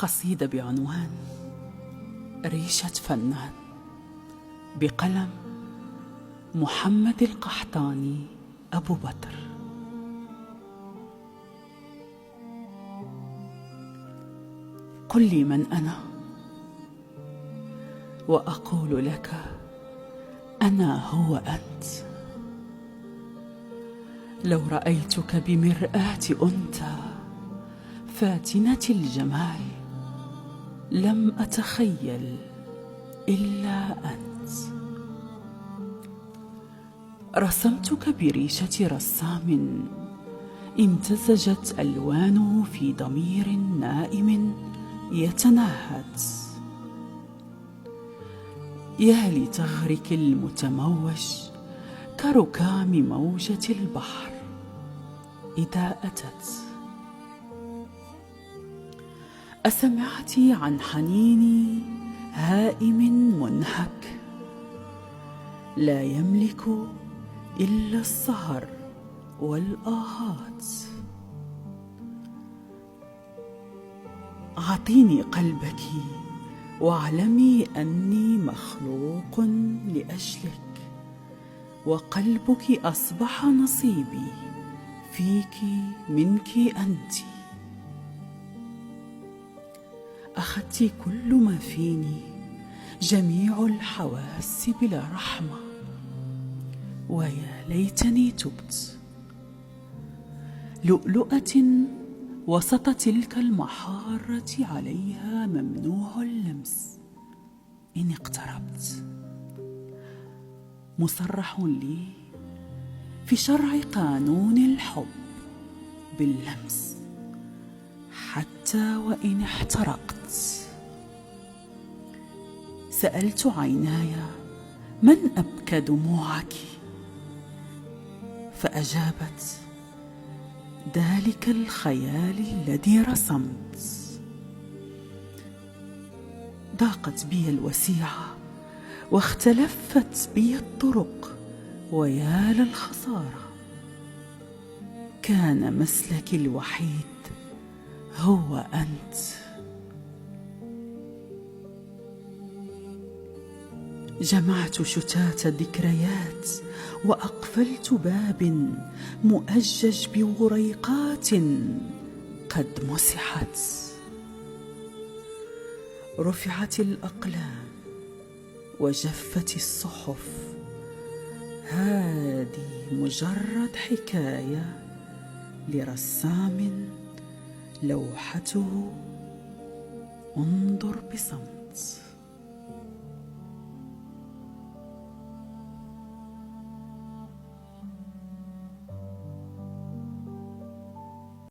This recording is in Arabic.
قصيدة بعنوان ريشة فنان بقلم محمد القحطاني أبو بدر. قل لي من أنا وأقول لك أنا هو أنت. لو رأيتك بمرآة أنثى فاتنة الجمال لم أتخيل إلا أنت. رسمتك بريشة رسام امتزجت ألوانه في ضمير نائم يتنهد. يا لتغرك المتموج كركام موجة البحر إذا أتت. أسمعت عن حنيني هائم منهك لا يملك إلا السهر والآهات. أعطيني قلبك واعلمي أني مخلوق لأجلك، وقلبك أصبح نصيبي فيك منك أنت. أخذت كل ما فيني جميع الحواس بلا رحمة، ويا ليتني تبت. لؤلؤة وسط تلك المحارة عليها ممنوع اللمس إن اقتربت. مصرح لي في شرع قانون الحب باللمس حتى وإن احترقت. سألت عيناي من أبكى دموعك، فأجابت ذلك الخيال الذي رسمت. ضاقت بي الوسيعة واختلفت بي الطرق، ويا للخسارة كان مسلكي الوحيد هو أنت. جمعت شتات الذكريات وأقفلت باب مؤجج بغريقات قد مسحت. رفعت الأقلام وجفت الصحف، هذه مجرد حكاية لرسام لوحته انظر بصمت.